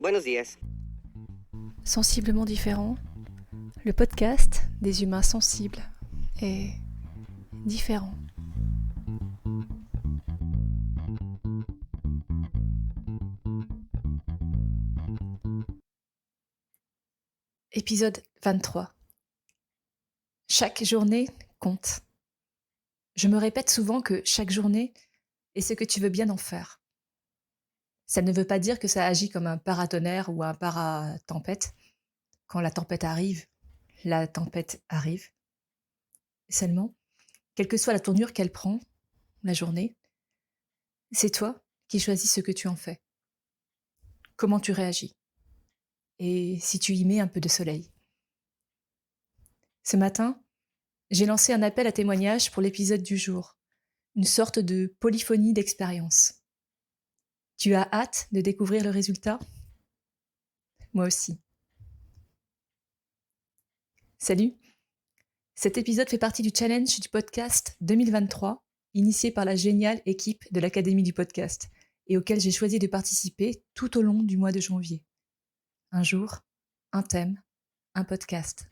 Buenos días. Sensiblement différent, le podcast des humains sensibles et différents. Épisode 23. Chaque journée compte. Je me répète souvent que chaque journée est ce que tu veux bien en faire. Ça ne veut pas dire que ça agit comme un paratonnerre ou un paratempête. Quand la tempête arrive, la tempête arrive. Seulement, quelle que soit la tournure qu'elle prend, la journée, c'est toi qui choisis ce que tu en fais. Comment tu réagis. Et si tu y mets un peu de soleil. Ce matin, j'ai lancé un appel à témoignages pour l'épisode du jour, une sorte de polyphonie d'expérience. Tu as hâte de découvrir le résultat? Moi aussi. Salut! Cet épisode fait partie du challenge du podcast 2023, initié par la géniale équipe de l'Académie du podcast, et auquel j'ai choisi de participer tout au long du mois de janvier. Un jour, un thème, un podcast.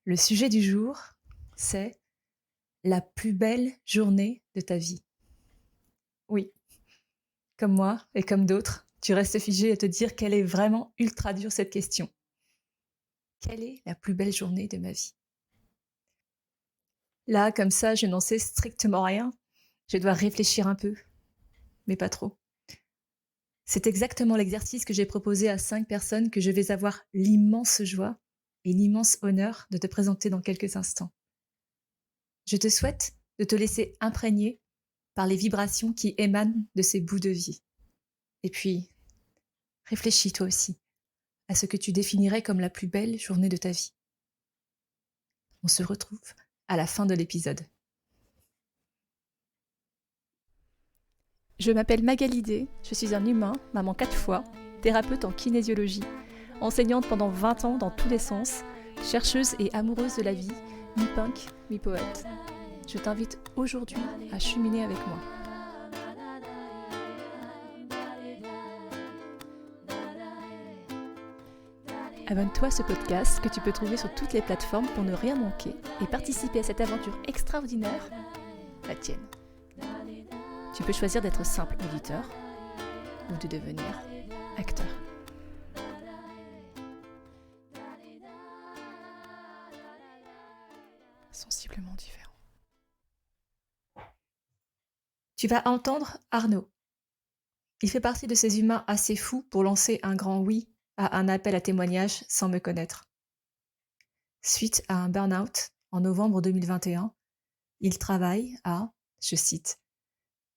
Le sujet du jour, c'est la plus belle journée de ta vie. Oui, comme moi et comme d'autres, tu restes figé à te dire qu'elle est vraiment ultra dure cette question. Quelle est la plus belle journée de ma vie? Là, comme ça, je n'en sais strictement rien. Je dois réfléchir un peu, mais pas trop. C'est exactement l'exercice que j'ai proposé à 5 personnes que je vais avoir l'immense joie et l'immense honneur de te présenter dans quelques instants. Je te souhaite de te laisser imprégner par les vibrations qui émanent de ces bouts de vie. Et puis, réfléchis toi aussi à ce que tu définirais comme la plus belle journée de ta vie. On se retrouve à la fin de l'épisode. Je m'appelle Magalidé, je suis un humain, maman 4 fois, thérapeute en kinésiologie, enseignante pendant 20 ans dans tous les sens, chercheuse et amoureuse de la vie, mi-punk, mi-poète. Je t'invite aujourd'hui à cheminer avec moi. Abonne-toi à ce podcast que tu peux trouver sur toutes les plateformes pour ne rien manquer et participer à cette aventure extraordinaire, la tienne. Tu peux choisir d'être simple auditeur ou de devenir acteur. Sensiblement différent. Tu vas entendre Arnaud. Il fait partie de ces humains assez fous pour lancer un grand oui à un appel à témoignage sans me connaître. Suite à un burn-out en novembre 2021, il travaille à, je cite,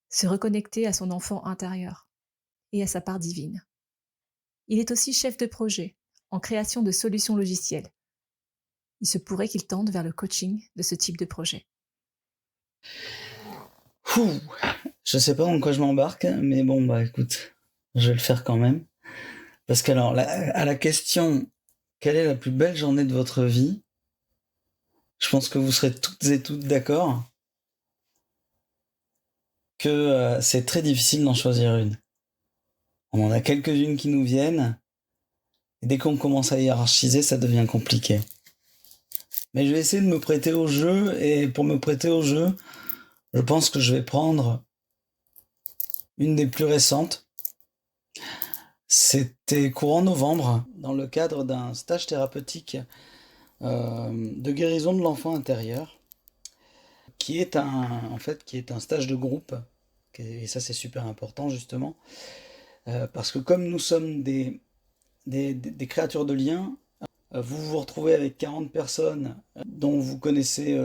se reconnecter à son enfant intérieur et à sa part divine. Il est aussi chef de projet en création de solutions logicielles. Il se pourrait qu'il tende vers le coaching de ce type de projet. Ouh, je sais pas dans quoi je m'embarque, mais bon, bah écoute, je vais le faire quand même. Parce qu'alors, à la question, quelle est la plus belle journée de votre vie? Je pense que vous serez toutes et toutes d'accord que c'est très difficile d'en choisir une. On en a quelques-unes qui nous viennent, et dès qu'on commence à hiérarchiser, ça devient compliqué. Mais je vais essayer de me prêter au jeu, et pour me prêter au jeu, je pense que je vais prendre une des plus récentes. C'était courant novembre, dans le cadre d'un stage thérapeutique de guérison de l'enfant intérieur, qui est un stage de groupe, et ça c'est super important justement, parce que comme nous sommes des créatures de lien, vous vous retrouvez avec 40 personnes dont vous connaissez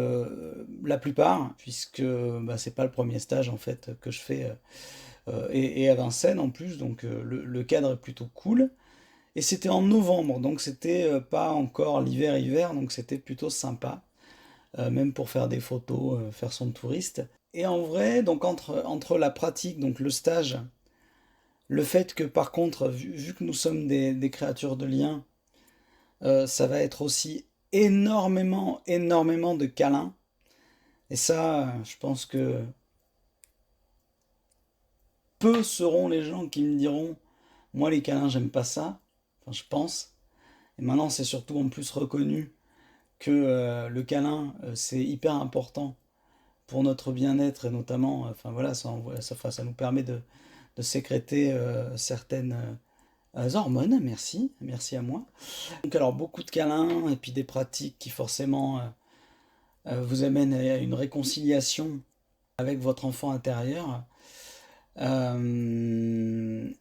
la plupart, puisque c'est pas le premier stage en fait que je fais, et à Vincennes en plus, donc le cadre est plutôt cool. Et c'était en novembre, donc c'était pas encore l'hiver, donc c'était plutôt sympa, même pour faire des photos, faire son touriste. Et en vrai, donc entre la pratique, donc le stage, le fait que par contre, vu que nous sommes des créatures de lien, ça va être aussi énormément de câlins. Et ça, je pense que peu seront les gens qui me diront Moi, les câlins, j'aime pas ça. Enfin, je pense. Et maintenant, c'est surtout en plus reconnu que le câlin, c'est hyper important pour notre bien-être et notamment, enfin voilà, ça nous permet de sécréter certaines hormones. Merci, merci à moi. Donc alors beaucoup de câlins et puis des pratiques qui forcément vous amènent à une réconciliation avec votre enfant intérieur.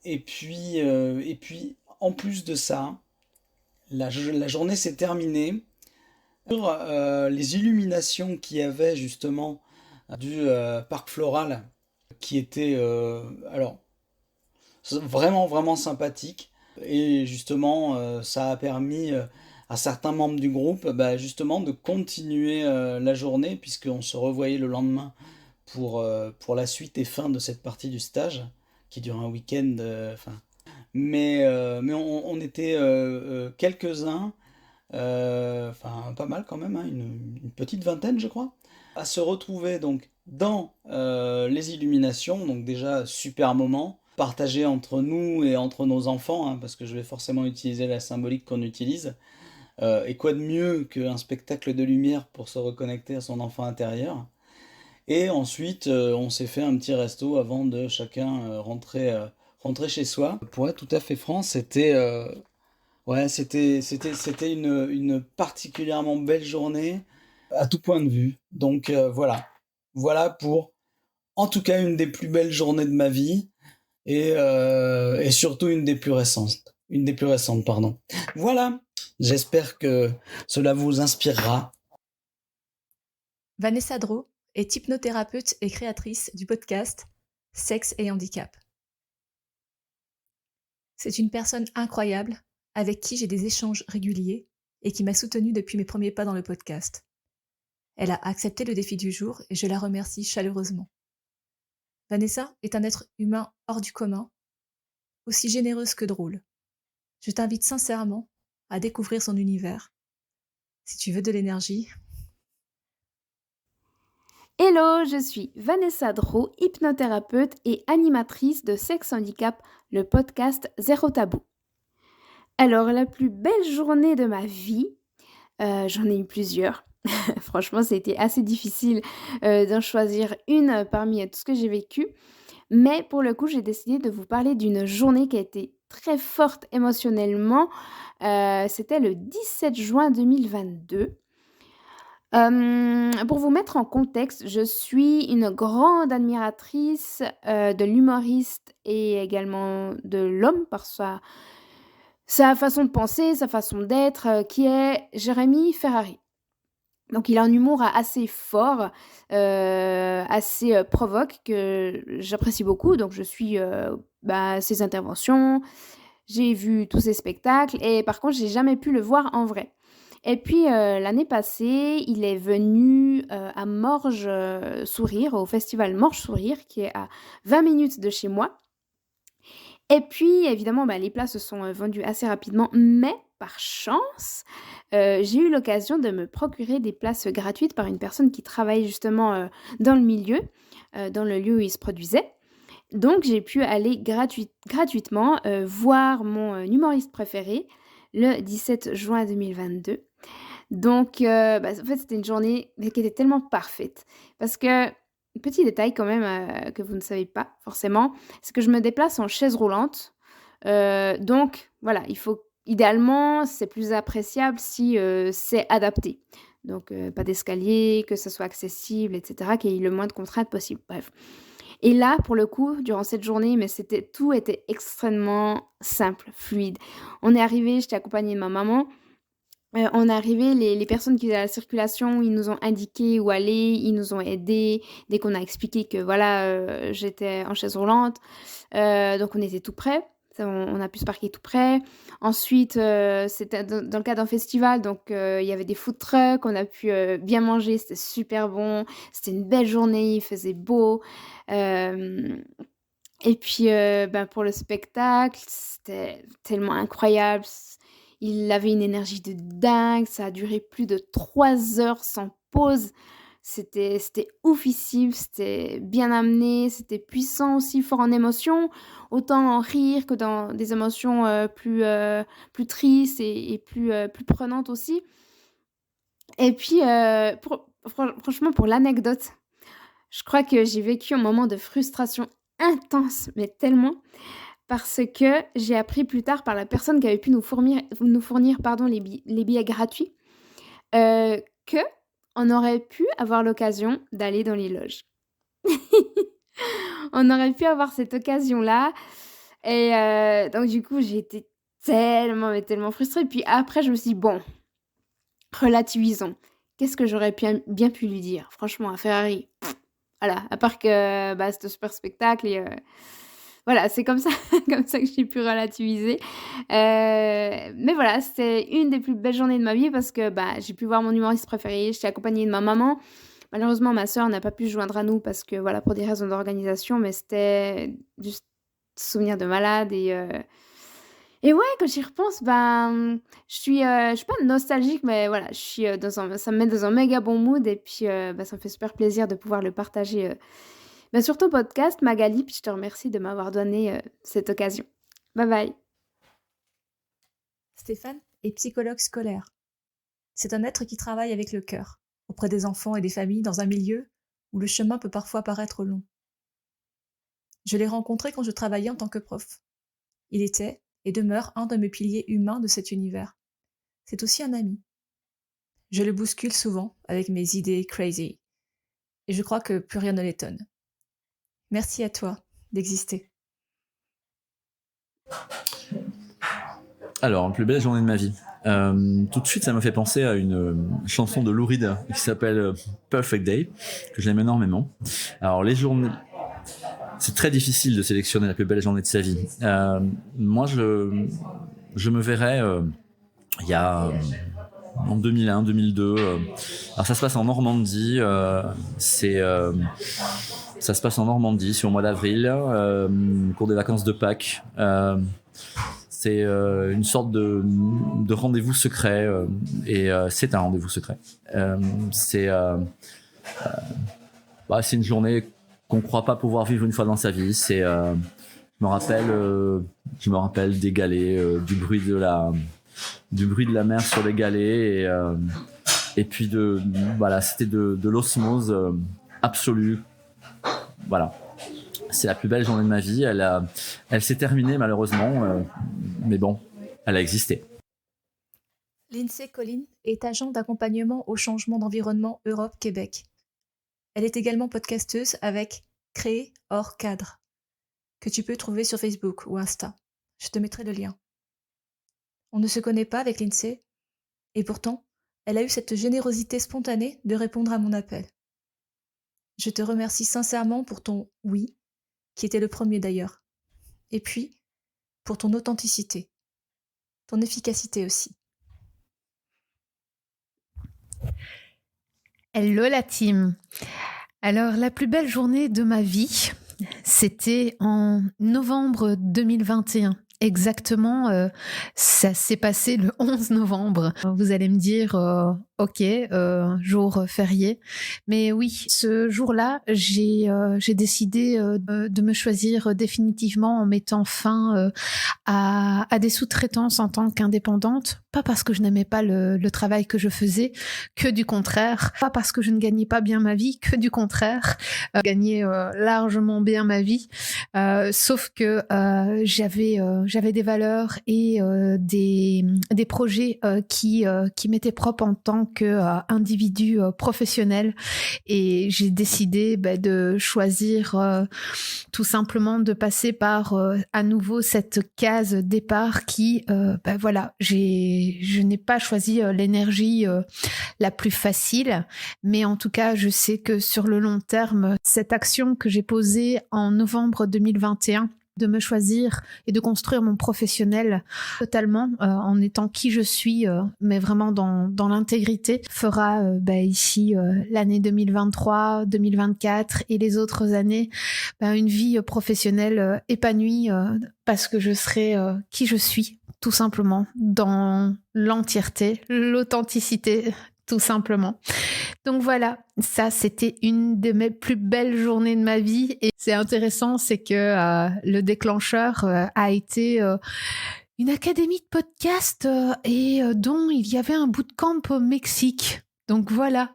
Et puis, en plus de ça, la journée s'est terminée sur les illuminations qu'il y avait justement du parc floral, qui était alors vraiment vraiment sympathique. Et justement, ça a permis à certains membres du groupe bah, justement de continuer la journée, puisqu'on se revoyait le lendemain pour la suite et fin de cette partie du stage, qui dure un week-end. Mais on était quelques-uns, enfin pas mal quand même, hein, une petite vingtaine je crois, à se retrouver donc dans les illuminations. Donc déjà super moment partagé entre nous et entre nos enfants, hein, parce que je vais forcément utiliser la symbolique qu'on utilise. Et quoi de mieux qu'un spectacle de lumière pour se reconnecter à son enfant intérieur. Et ensuite, on s'est fait un petit resto avant de chacun rentrer chez soi. Pour être tout à fait franc, c'était une particulièrement belle journée à tout point de vue. Donc voilà pour en tout cas une des plus belles journées de ma vie et surtout une des plus récentes, pardon. Voilà, j'espère que cela vous inspirera. Vanessa Drault est hypnothérapeute et créatrice du podcast Sexe et Handicap. C'est une personne incroyable avec qui j'ai des échanges réguliers et qui m'a soutenue depuis mes premiers pas dans le podcast. Elle a accepté le défi du jour et je la remercie chaleureusement. Vanessa est un être humain hors du commun, aussi généreuse que drôle. Je t'invite sincèrement à découvrir son univers. Si tu veux de l'énergie. Hello, je suis Vanessa Drault, hypnothérapeute et animatrice de Sexe Handicap, le podcast Zéro Tabou. Alors, la plus belle journée de ma vie, j'en ai eu plusieurs. Franchement, c'était assez difficile d'en choisir une parmi tout ce que j'ai vécu. Mais pour le coup, j'ai décidé de vous parler d'une journée qui a été très forte émotionnellement. C'était le 17 juin 2022. Pour vous mettre en contexte, je suis une grande admiratrice de l'humoriste et également de l'homme par sa façon de penser, sa façon d'être, qui est Jérémy Ferrari. Donc il a un humour assez fort, assez provoque, que j'apprécie beaucoup. Donc je suis ses interventions, j'ai vu tous ses spectacles et par contre j'ai jamais pu le voir en vrai. Et puis l'année passée, il est venu à Morges Sourire, au festival Morges Sourire, qui est à 20 minutes de chez moi. Et puis évidemment, les places se sont vendues assez rapidement, mais par chance, j'ai eu l'occasion de me procurer des places gratuites par une personne qui travaille justement dans le milieu, dans le lieu où il se produisait. Donc j'ai pu aller gratuitement voir mon humoriste préféré le 17 juin 2022. Donc en fait, c'était une journée qui était tellement parfaite parce que, petit détail quand même que vous ne savez pas forcément, c'est que je me déplace en chaise roulante. Donc voilà, idéalement, c'est plus appréciable si c'est adapté. Donc pas d'escalier, que ce soit accessible, etc., qu'il y ait le moins de contraintes possible. Bref. Et là, pour le coup, durant cette journée, tout était extrêmement simple, fluide. On est arrivé, j'étais accompagnée de ma maman. On est arrivé, les personnes qui étaient à la circulation, ils nous ont indiqué où aller, ils nous ont aidés dès qu'on a expliqué que voilà, j'étais en chaise roulante. Donc on était tout près. On a pu se parquer tout près. Ensuite, c'était dans le cadre d'un festival, donc il y avait des food trucks, on a pu bien manger, c'était super bon. C'était une belle journée, il faisait beau. Et puis pour le spectacle, c'était tellement incroyable. Il avait une énergie de dingue, ça a duré plus de 3 heures sans pause. C'était oufissime, c'était bien amené, c'était puissant aussi, fort en émotions, autant en rire que dans des émotions plus tristes et plus prenantes aussi. Et puis, franchement, pour l'anecdote, je crois que j'ai vécu un moment de frustration intense, mais tellement, parce que j'ai appris plus tard par la personne qui avait pu nous fournir pardon, les billets gratuits, que on aurait pu avoir l'occasion d'aller dans les loges. On aurait pu avoir cette occasion-là. Et donc du coup, j'ai été tellement, mais tellement frustrée. Puis après, je me suis dit, bon, relativisons. Qu'est-ce que j'aurais bien pu lui dire? Franchement, à Ferrari, voilà, à part que c'est un super spectacle et voilà, c'est comme ça, comme ça que j'ai pu relativiser. Mais voilà, c'était une des plus belles journées de ma vie parce que j'ai pu voir mon humoriste préféré. J'étais accompagnée de ma maman. Malheureusement, ma sœur n'a pas pu se joindre à nous parce que voilà, pour des raisons d'organisation, mais c'était juste souvenir de malade et ouais, quand j'y repense, je suis pas nostalgique, mais voilà, je suis ça me met dans un méga bon mood et puis ça me fait super plaisir de pouvoir le partager sur ton podcast, Magali, puis je te remercie de m'avoir donné cette occasion. Bye bye. Stéphane est psychologue scolaire. C'est un être qui travaille avec le cœur, auprès des enfants et des familles dans un milieu où le chemin peut parfois paraître long. Je l'ai rencontré quand je travaillais en tant que prof. Il était et demeure un de mes piliers humains de cet univers. C'est aussi un ami. Je le bouscule souvent avec mes idées crazy. Et je crois que plus rien ne l'étonne. Merci à toi d'exister. Alors, plus belle journée de ma vie. Tout de suite, ça m'a fait penser à une chanson de Lou Reed qui s'appelle Perfect Day, que j'aime énormément. Alors, les journées... C'est très difficile de sélectionner la plus belle journée de sa vie. Moi, je me verrais il y a en 2001, 2002. Alors, ça se passe en Normandie. Ça se passe en Normandie, c'est au mois d'avril, au cours des vacances de Pâques. C'est une sorte de rendez-vous secret, et c'est un rendez-vous secret. C'est une journée qu'on ne croit pas pouvoir vivre une fois dans sa vie. Je me rappelle des galets, du bruit de la mer sur les galets, et puis c'était de l'osmose absolue. Voilà. C'est la plus belle journée de ma vie. Elle s'est terminée malheureusement, mais bon, elle a existé. Lindsay Collin est agent d'accompagnement au changement d'environnement Europe-Québec. Elle est également podcasteuse avec Créer hors cadre, que tu peux trouver sur Facebook ou Insta. Je te mettrai le lien. On ne se connaît pas avec Lindsay, et pourtant, elle a eu cette générosité spontanée de répondre à mon appel. Je te remercie sincèrement pour ton « oui », qui était le premier d'ailleurs, et puis pour ton authenticité, ton efficacité aussi. Hello la team. Alors, la plus belle journée de ma vie, c'était en novembre 2021. Exactement, ça s'est passé le 11 novembre. Vous allez me dire, ok, jour férié. Mais oui, ce jour-là, j'ai décidé de me choisir définitivement en mettant fin à des sous-traitances en tant qu'indépendante. Pas parce que je n'aimais pas le travail que je faisais, que du contraire. Pas parce que je ne gagnais pas bien ma vie, que du contraire. Je gagnais largement bien ma vie. Sauf que j'avais des valeurs et des projets qui m'étaient propres en tant qu'individu professionnel, et j'ai décidé de choisir tout simplement de passer par à nouveau cette case départ qui je n'ai pas choisi l'énergie la plus facile, mais en tout cas je sais que sur le long terme, cette action que j'ai posée en novembre 2021 de me choisir et de construire mon professionnel totalement en étant qui je suis, mais vraiment dans l'intégrité, fera ici l'année 2023, 2024 et les autres années une vie professionnelle épanouie parce que je serai qui je suis, tout simplement, dans l'entièreté, l'authenticité, tout simplement. Donc voilà, ça c'était une de mes plus belles journées de ma vie. Et c'est intéressant, c'est que le déclencheur a été une académie de podcast dont il y avait un bootcamp au Mexique. Donc voilà,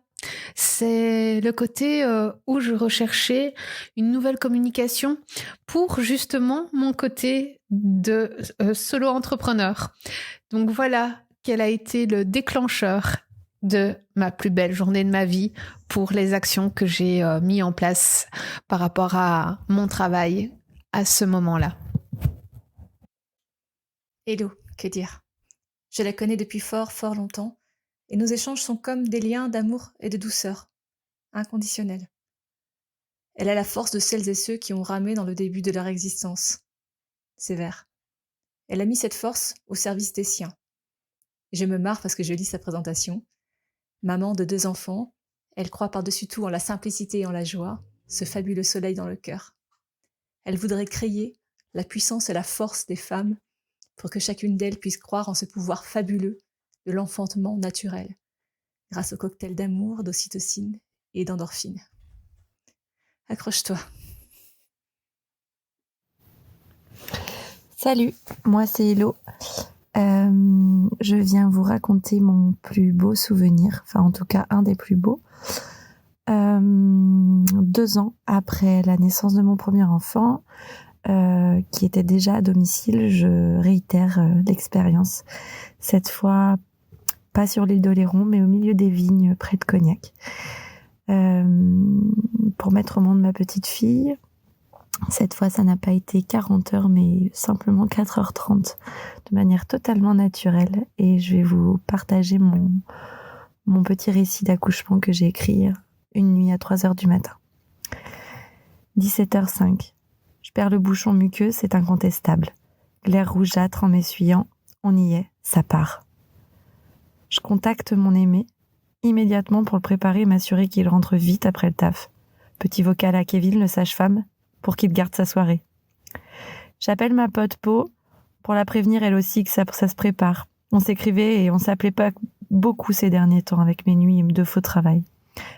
c'est le côté où je recherchais une nouvelle communication pour justement mon côté de solo entrepreneur. Donc voilà quel a été le déclencheur de ma plus belle journée de ma vie pour les actions que j'ai mis en place par rapport à mon travail à ce moment-là. Hello, que dire? Je la connais depuis fort, fort longtemps, et nos échanges sont comme des liens d'amour et de douceur, inconditionnels. Elle a la force de celles et ceux qui ont ramé dans le début de leur existence. Sévère. Elle a mis cette force au service des siens. Je me marre parce que je lis sa présentation. Maman de 2 enfants, elle croit par-dessus tout en la simplicité et en la joie, ce fabuleux soleil dans le cœur. Elle voudrait créer la puissance et la force des femmes pour que chacune d'elles puisse croire en ce pouvoir fabuleux de l'enfantement naturel, grâce au cocktail d'amour, d'ocytocine et d'endorphine. Accroche-toi. Salut, moi c'est Hello. Je viens vous raconter mon plus beau souvenir, enfin en tout cas un des plus beaux. 2 ans après la naissance de mon premier enfant, qui était déjà à domicile, je réitère l'expérience. Cette fois, pas sur l'île d'Oléron, mais au milieu des vignes, près de Cognac. Pour mettre au monde ma petite fille. Cette fois, ça n'a pas été 40 heures, mais simplement 4h30, de manière totalement naturelle. Et je vais vous partager mon petit récit d'accouchement que j'ai écrit une nuit à 3h du matin. 17h05. Je perds le bouchon muqueux, c'est incontestable. Glaire rougeâtre en m'essuyant. On y est, ça part. Je contacte mon aimé immédiatement pour le préparer et m'assurer qu'il rentre vite après le taf. Petit vocal à Kevin, le sage-femme, pour qu'il garde sa soirée. J'appelle ma pote Po pour la prévenir elle aussi que ça se prépare. On s'écrivait et on s'appelait pas beaucoup ces derniers temps avec mes nuits de faux travail.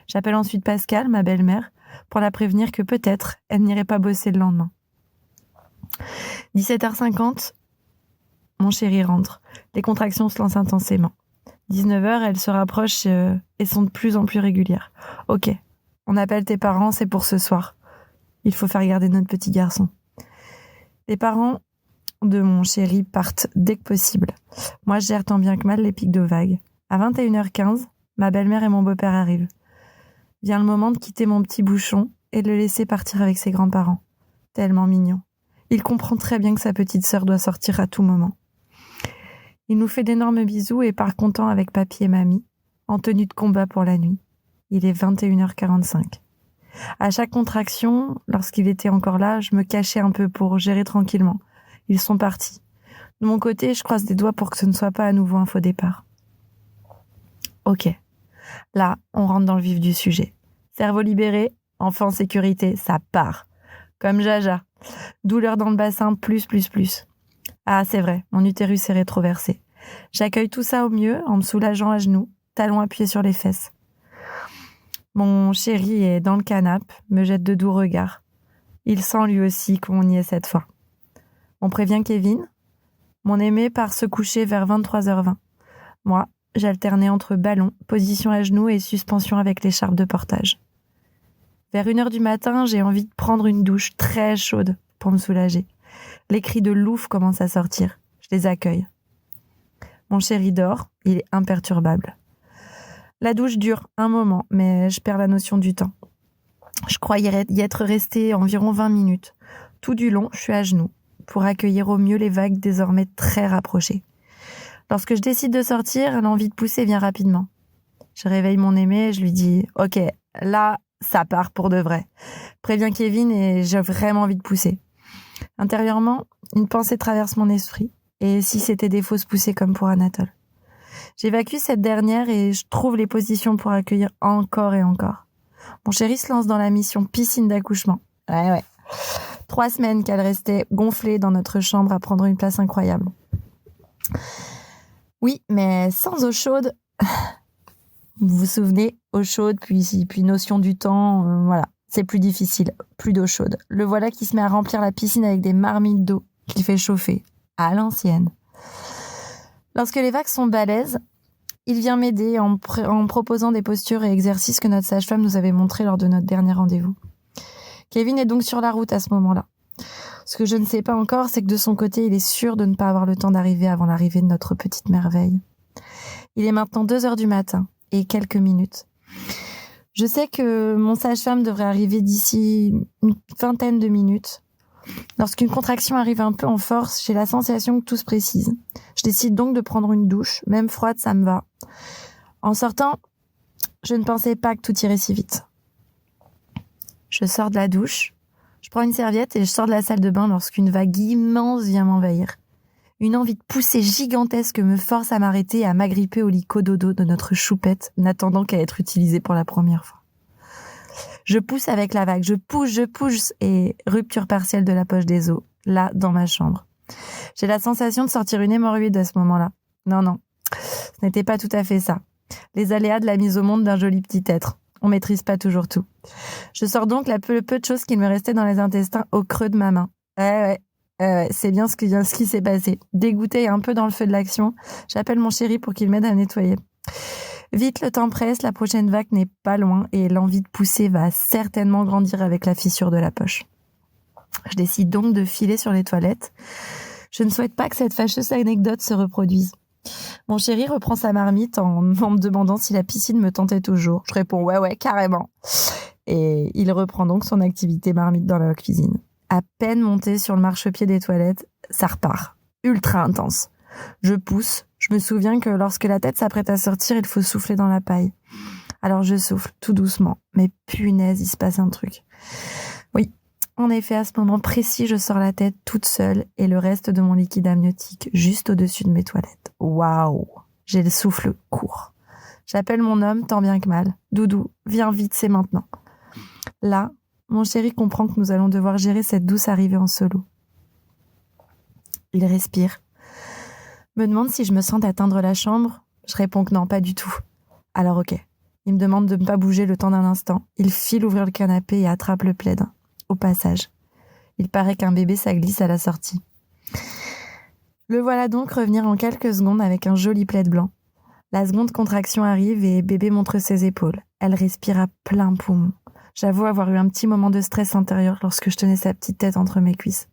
J'appelle ensuite Pascal, ma belle-mère, pour la prévenir que peut-être elle n'irait pas bosser le lendemain. 17h50, mon chéri rentre. Les contractions se lancent intensément. 19h, elles se rapprochent et sont de plus en plus régulières. Ok, on appelle tes parents, c'est pour ce soir. Il faut faire garder notre petit garçon. Les parents de mon chéri partent dès que possible. Moi, je gère tant bien que mal les pics de vagues. À 21h15, ma belle-mère et mon beau-père arrivent. Vient le moment de quitter mon petit bouchon et de le laisser partir avec ses grands-parents. Tellement mignon. Il comprend très bien que sa petite sœur doit sortir à tout moment. Il nous fait d'énormes bisous et part content avec papy et mamie, en tenue de combat pour la nuit. Il est 21h45. À chaque contraction, lorsqu'il était encore là, je me cachais un peu pour gérer tranquillement. Ils sont partis. De mon côté, je croise des doigts pour que ce ne soit pas à nouveau un faux départ. Ok. Là, on rentre dans le vif du sujet. Cerveau libéré, enfant en sécurité, ça part. Comme Jaja. Douleur dans le bassin, plus. Ah, c'est vrai, mon utérus est rétroversé. J'accueille tout ça au mieux en me soulageant à genoux, talons appuyés sur les fesses. Mon chéri est dans le canapé, me jette de doux regards. Il sent lui aussi qu'on y est cette fois. On prévient Kevin. Mon aimé part se coucher vers 23h20. Moi, j'alternais entre ballon, position à genoux et suspension avec l'écharpe de portage. Vers 1h du matin, j'ai envie de prendre une douche très chaude pour me soulager. Les cris de Louf commencent à sortir. Je les accueille. Mon chéri dort, il est imperturbable. La douche dure un moment, mais je perds la notion du temps. Je croyais y être restée environ 20 minutes. Tout du long, je suis à genoux, pour accueillir au mieux les vagues désormais très rapprochées. Lorsque je décide de sortir, l'envie de pousser vient rapidement. Je réveille mon aimé et je lui dis « Ok, là, ça part pour de vrai. Préviens Kevin et j'ai vraiment envie de pousser. » Intérieurement, une pensée traverse mon esprit. Et si c'était des fausses poussées comme pour Anatole? J'évacue cette dernière et je trouve les positions pour accueillir encore et encore. Mon chéri se lance dans la mission piscine d'accouchement. Ouais. 3 semaines qu'elle restait gonflée dans notre chambre à prendre une place incroyable. Oui, mais sans eau chaude, Vous vous souvenez, eau chaude, puis notion du temps, voilà. C'est plus difficile, plus d'eau chaude. Le voilà qui se met à remplir la piscine avec des marmites d'eau qu'il fait chauffer, à l'ancienne. Lorsque les vagues sont balèzes, il vient m'aider en proposant des postures et exercices que notre sage-femme nous avait montrés lors de notre dernier rendez-vous. Kevin est donc sur la route à ce moment-là. Ce que je ne sais pas encore, c'est que de son côté, il est sûr de ne pas avoir le temps d'arriver avant l'arrivée de notre petite merveille. Il est maintenant 2h du matin et quelques minutes. Je sais que mon sage-femme devrait arriver d'ici une vingtaine de minutes. Lorsqu'une contraction arrive un peu en force, j'ai la sensation que tout se précise. Je décide donc de prendre une douche, même froide, ça me va. En sortant, je ne pensais pas que tout irait si vite. Je sors de la douche, je prends une serviette et je sors de la salle de bain lorsqu'une vague immense vient m'envahir. Une envie de pousser gigantesque me force à m'arrêter et à m'agripper au lit cododo de notre choupette, n'attendant qu'à être utilisée pour la première fois. Je pousse avec la vague, je pousse et rupture partielle de la poche des os, là, dans ma chambre. J'ai la sensation de sortir une hémorroïde à ce moment-là. Non, ce n'était pas tout à fait ça. Les aléas de la mise au monde d'un joli petit être. On maîtrise pas toujours tout. Je sors donc le peu de choses qu'il me restait dans les intestins au creux de ma main. C'est bien ce qui s'est passé. Dégoûtée et un peu dans le feu de l'action, j'appelle mon chéri pour qu'il m'aide à nettoyer. Vite, le temps presse, la prochaine vague n'est pas loin et l'envie de pousser va certainement grandir avec la fissure de la poche. Je décide donc de filer sur les toilettes. Je ne souhaite pas que cette fâcheuse anecdote se reproduise. Mon chéri reprend sa marmite en me demandant si la piscine me tentait toujours. Je réponds ouais, carrément. Et il reprend donc son activité marmite dans la cuisine. À peine monté sur le marchepied des toilettes, ça repart. Ultra intense. Je pousse. Je me souviens que lorsque la tête s'apprête à sortir, il faut souffler dans la paille. Alors je souffle tout doucement. Mais punaise, il se passe un truc. Oui, en effet, à ce moment précis, je sors la tête toute seule et le reste de mon liquide amniotique juste au-dessus de mes toilettes. Waouh! J'ai le souffle court. J'appelle mon homme tant bien que mal. Doudou, viens vite, c'est maintenant. Là, mon chéri comprend que nous allons devoir gérer cette douce arrivée en solo. Il respire. Me demande si je me sens d'atteindre la chambre. Je réponds que non, pas du tout. Alors ok. Il me demande de ne pas bouger le temps d'un instant. Il file ouvrir le canapé et attrape le plaid. Au passage. Il paraît qu'un bébé, ça glisse à la sortie. Le voilà donc revenir en quelques secondes avec un joli plaid blanc. La seconde contraction arrive et bébé montre ses épaules. Elle respire à plein poumon. J'avoue avoir eu un petit moment de stress intérieur lorsque je tenais sa petite tête entre mes cuisses.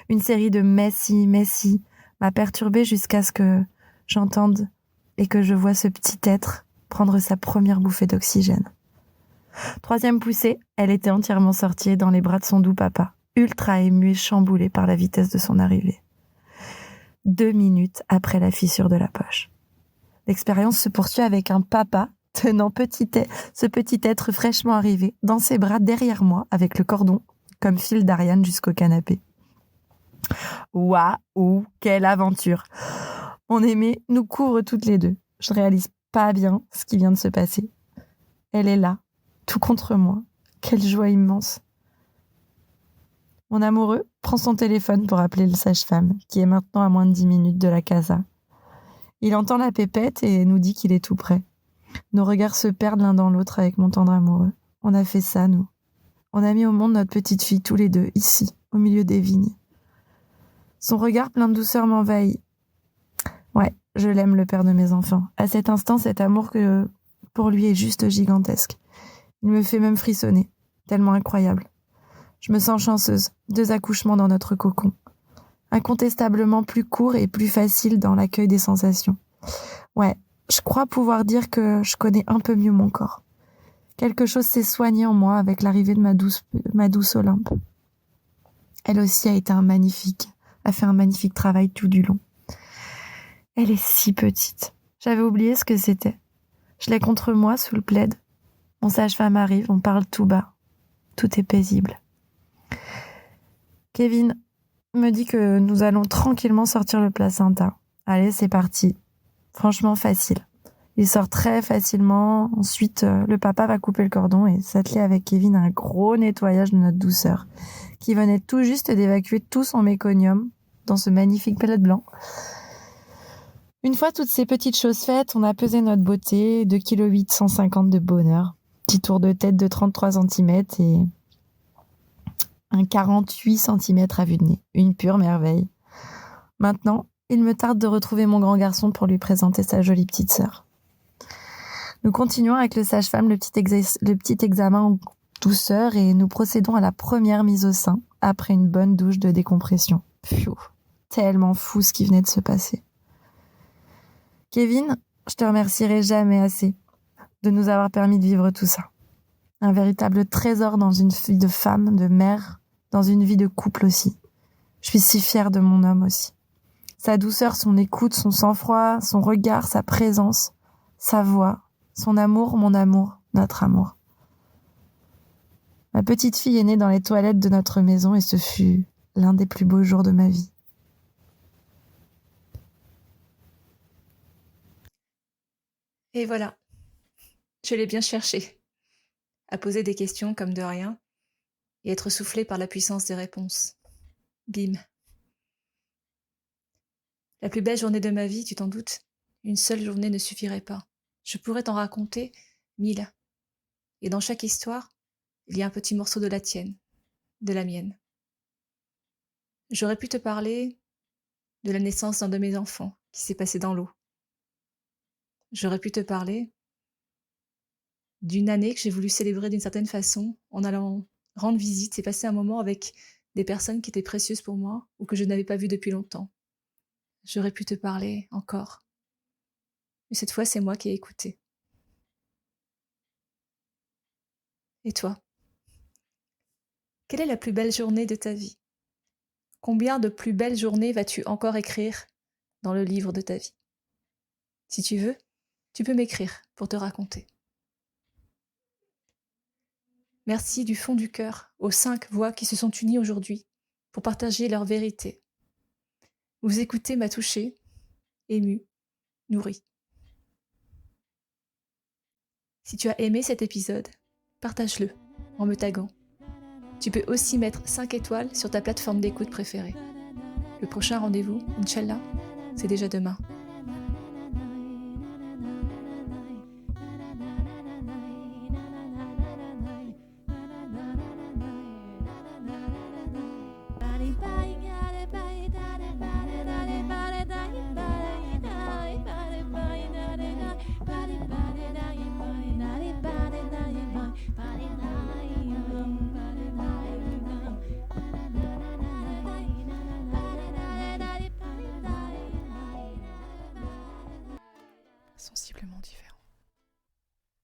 Une série de messi m'a perturbée jusqu'à ce que j'entende et que je vois ce petit être prendre sa première bouffée d'oxygène. Troisième poussée, elle était entièrement sortie dans les bras de son doux papa, ultra ému et chamboulé par la vitesse de son arrivée. 2 minutes après la fissure de la poche. L'expérience se poursuit avec un papa tenant ce petit être fraîchement arrivé dans ses bras derrière moi avec le cordon comme fil d'Ariane jusqu'au canapé. Waouh, quelle aventure! Mon aimée nous couvre toutes les deux. Je ne réalise pas bien ce qui vient de se passer. Elle est là, tout contre moi. Quelle joie immense! Mon amoureux prend son téléphone pour appeler le sage-femme, qui est maintenant à moins de 10 minutes de la casa. Il entend la pépette et nous dit qu'il est tout prêt. Nos regards se perdent l'un dans l'autre avec mon tendre amoureux. On a fait ça, nous. On a mis au monde notre petite fille tous les deux, ici, au milieu des vignes. Son regard plein de douceur m'envahit. Ouais, je l'aime, le père de mes enfants. À cet instant, cet amour que pour lui est juste gigantesque. Il me fait même frissonner, tellement incroyable. Je me sens chanceuse, 2 accouchements dans notre cocon. Incontestablement plus court et plus facile dans l'accueil des sensations. Ouais, je crois pouvoir dire que je connais un peu mieux mon corps. Quelque chose s'est soigné en moi avec l'arrivée de ma douce Olympe. Elle aussi a fait un magnifique travail tout du long. Elle est si petite. J'avais oublié ce que c'était. Je l'ai contre moi sous le plaid. Mon sage-femme arrive, on parle tout bas. Tout est paisible. Kevin me dit que nous allons tranquillement sortir le placenta. Allez, c'est parti. Franchement, facile. Il sort très facilement. Ensuite, le papa va couper le cordon et s'atteler avec Kevin à un gros nettoyage de notre douceur, qui venait tout juste d'évacuer tout son méconium dans ce magnifique plaid blanc. Une fois toutes ces petites choses faites, on a pesé notre beauté, 2,8 kg 150 de bonheur, petit tour de tête de 33 cm et un 48 cm à vue de nez. Une pure merveille. Maintenant, il me tarde de retrouver mon grand garçon pour lui présenter sa jolie petite sœur. Nous continuons avec le sage-femme le petit examen en douceur et nous procédons à la première mise au sein après une bonne douche de décompression. Pfiou, tellement fou ce qui venait de se passer. Kevin, je te remercierai jamais assez de nous avoir permis de vivre tout ça. Un véritable trésor dans une vie de femme, de mère, dans une vie de couple aussi. Je suis si fière de mon homme aussi. Sa douceur, son écoute, son sang-froid, son regard, sa présence, sa voix, son amour, mon amour, notre amour. Ma petite fille est née dans les toilettes de notre maison et ce fut l'un des plus beaux jours de ma vie. Et voilà, je l'ai bien cherché, à poser des questions comme de rien et être soufflé par la puissance des réponses. Bim. La plus belle journée de ma vie, tu t'en doutes, une seule journée ne suffirait pas. Je pourrais t'en raconter 1000. Et dans chaque histoire, il y a un petit morceau de la tienne, de la mienne. J'aurais pu te parler de la naissance d'un de mes enfants qui s'est passé dans l'eau. J'aurais pu te parler d'une année que j'ai voulu célébrer d'une certaine façon en allant rendre visite et passer un moment avec des personnes qui étaient précieuses pour moi ou que je n'avais pas vues depuis longtemps. J'aurais pu te parler encore. Mais cette fois, c'est moi qui ai écouté. Et toi ? Quelle est la plus belle journée de ta vie ? Combien de plus belles journées vas-tu encore écrire dans le livre de ta vie ? Si tu veux, tu peux m'écrire pour te raconter. Merci du fond du cœur aux 5 voix qui se sont unies aujourd'hui pour partager leur vérité. Vous écouter m'a touchée, émue, nourrie. Si tu as aimé cet épisode, partage-le en me taguant. Tu peux aussi mettre 5 étoiles sur ta plateforme d'écoute préférée. Le prochain rendez-vous, Inch'Allah, c'est déjà demain.